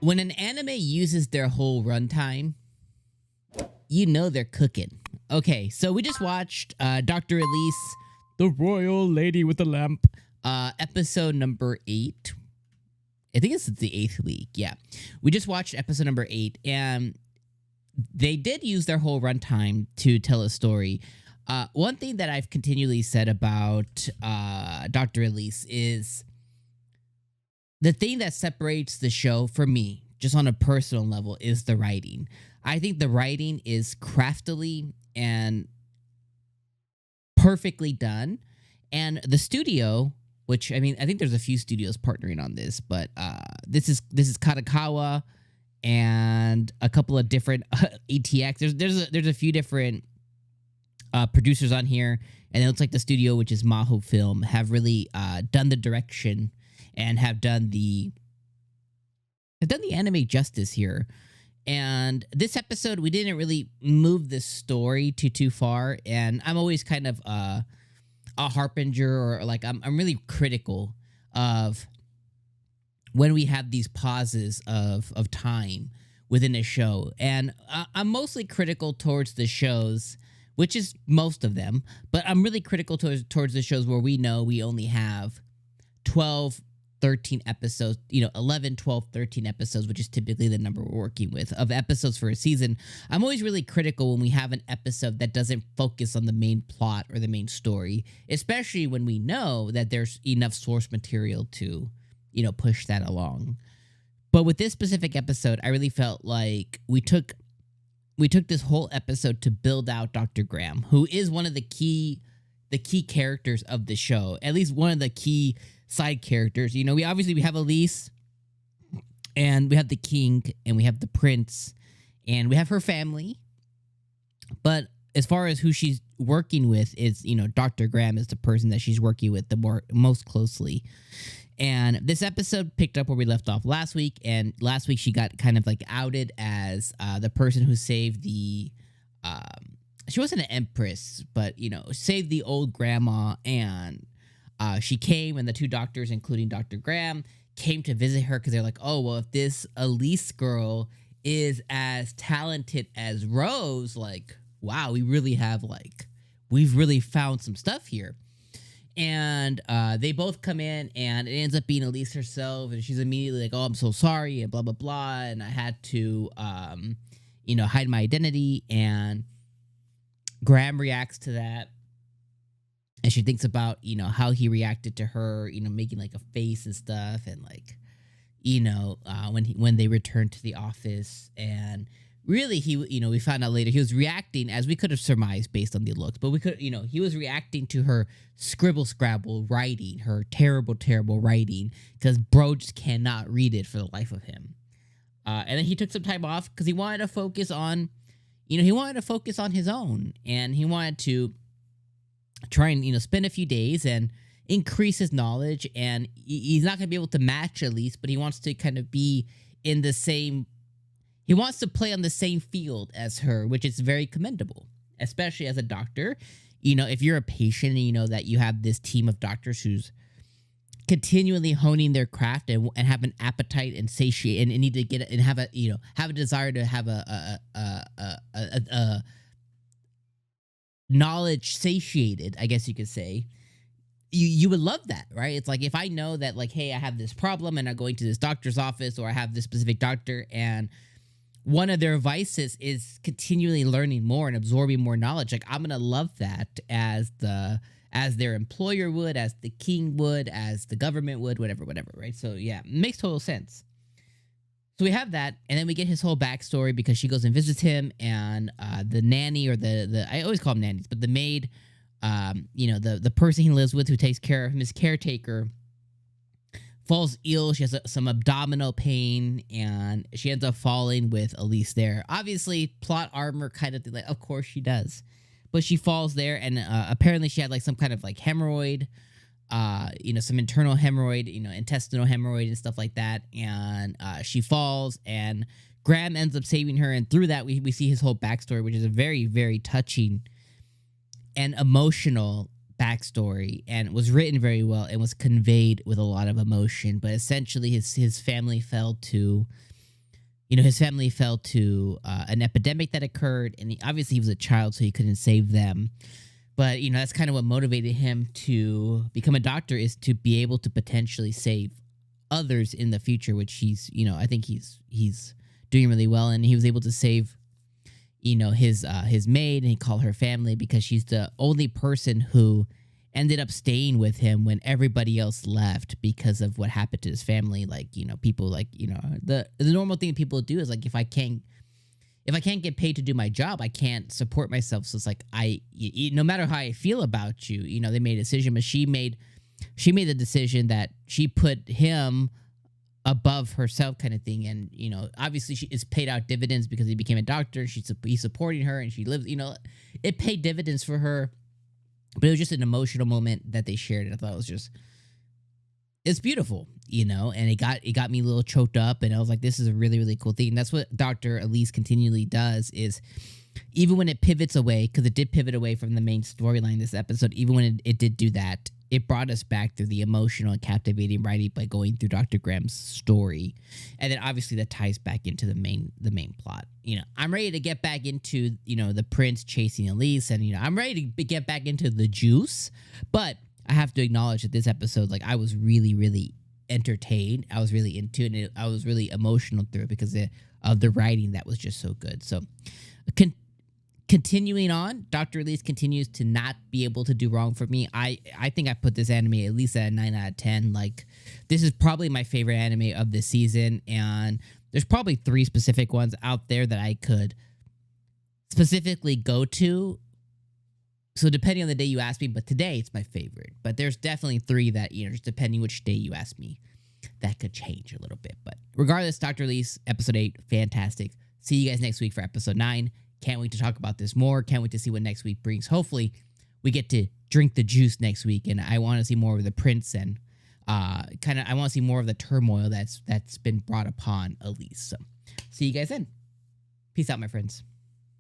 When an anime uses their whole runtime, you know they're cooking. Okay, so we just watched Doctor Elise, the Royal Lady with the Lamp, episode number 8. I think it's the 8th week. Yeah, we just watched episode number 8, and they did use their whole runtime to tell a story. One thing that I've continually said about Doctor Elise is the thing that separates the show for me, just on a personal level, is the writing. I think the writing is craftily and perfectly done. And the studio, which, I mean, I think there's a few studios partnering on this, but this is 𝐜𝐴T𝐻 and a couple of different ETX. There's a few different producers on here, and it looks like the studio, which is Maho Film, have really done the direction and have done the anime justice here. And this episode, we didn't really move the story too far, and I'm always kind of a harbinger, or like I'm really critical of when we have these pauses of time within a show. And I'm mostly critical towards the shows, which is most of them, but I'm really critical towards the shows where we know we only have 12, 13 episodes, 11, 12, 13 episodes, which is typically the number we're working with of episodes for a season. I'm always really critical when we have an episode that doesn't focus on the main plot or the main story, especially when we know that there's enough source material to, push that along. But with this specific episode, I really felt like we took this whole episode to build out Dr. Graham, who is one of the key characters of the show, at least one of the key side characters. We have Elise, and we have the king, and we have the prince, and we have her family. But as far as who she's working with is, Dr. Graham is the person that she's working with most closely. And this episode picked up where we left off last week, and last week she got kind of like outed as the person who saved the she wasn't an empress, but saved the old grandma. And she came, and the two doctors, including Dr. Graham, came to visit her because they're like, oh, well, if this Elise girl is as talented as Rose, like, wow, we've really found some stuff here. And they both come in, and it ends up being Elise herself, and she's immediately like, oh, I'm so sorry, and blah, blah, blah, and I had to, hide my identity. And Graham reacts to that. And she thinks about, how he reacted to her, making like a face and stuff. And like, when they returned to the office, and really we found out later he was reacting, as we could have surmised based on the looks, but we could, he was reacting to her scribble scrabble writing, her terrible, terrible writing, because bro just cannot read it for the life of him. And then he took some time off because he wanted to focus on, his own, and he wanted to try and spend a few days and increase his knowledge. And he's not going to be able to match Elise, but he wants to kind of be in the same, he wants to play on the same field as her, which is very commendable, especially as a doctor. If you're a patient and you know that you have this team of doctors who's continually honing their craft and have an appetite and satiate and need to get and have a desire to have a knowledge satiated, I guess you could say, you would love that, right? It's like, if I know that, like, hey, I have this problem and I'm going to this doctor's office, or I have this specific doctor, and one of their vices is continually learning more and absorbing more knowledge, like, I'm gonna love that as their employer would, as the king would, as the government would, whatever, right? So yeah, it makes total sense. So we have that, and then we get his whole backstory because she goes and visits him, and the nanny, or the I always call them nannies, but the maid, the person he lives with who takes care of him, his caretaker, falls ill. She has some abdominal pain, and she ends up falling with Elise there. Obviously, plot armor kind of thing, like, of course she does. But she falls there, and apparently she had like some kind of like hemorrhoid, some internal hemorrhoid, intestinal hemorrhoid and stuff like that. And she falls, and Graham ends up saving her. And through that, we see his whole backstory, which is a very, very touching and emotional backstory, and was written very well and was conveyed with a lot of emotion. But essentially, his family fell to his family fell to an epidemic that occurred, and obviously he was a child, so he couldn't save them. But that's kind of what motivated him to become a doctor, is to be able to potentially save others in the future, which I think he's doing really well, and he was able to save his maid, and he called her family because she's the only person who ended up staying with him when everybody else left because of what happened to his family. Like, people, like, the normal thing people do is, like, if I can't get paid to do my job, I can't support myself. So it's like, no matter how I feel about you, they made a decision, but she made the decision that she put him above herself, kind of thing. And, obviously it's paid out dividends because he became a doctor. He's supporting her, and she lives, it paid dividends for her. But it was just an emotional moment that they shared. And I thought it's beautiful, and it got me a little choked up, and I was like, this is a really, really cool thing. And that's what Dr. Elise continually does, is even when it pivots away, because it did pivot away from the main storyline this episode, even when it did do that, it brought us back through the emotional and captivating writing by going through Dr. Graham's story. And then obviously that ties back into the main plot. I'm ready to get back into, the prince chasing Elise, and, I'm ready to get back into the juice. But I have to acknowledge that this episode, like, I was really, really entertained. I was really into it, and I was really emotional through it because of the writing that was just so good. So, continuing on, Dr. Elise continues to not be able to do wrong for me. I think I put this anime at least at a 9 out of 10. Like, this is probably my favorite anime of this season, and there's probably 3 specific ones out there that I could specifically go to. So depending on the day you ask me, but today it's my favorite. But there's definitely 3 that, just depending which day you ask me, that could change a little bit. But regardless, Dr. Elise, episode 8, fantastic. See you guys next week for episode 9. Can't wait to talk about this more. Can't wait to see what next week brings. Hopefully, we get to drink the juice next week, and I want to see more of the prince, and I want to see more of the turmoil that's been brought upon Elise. So, see you guys then. Peace out, my friends.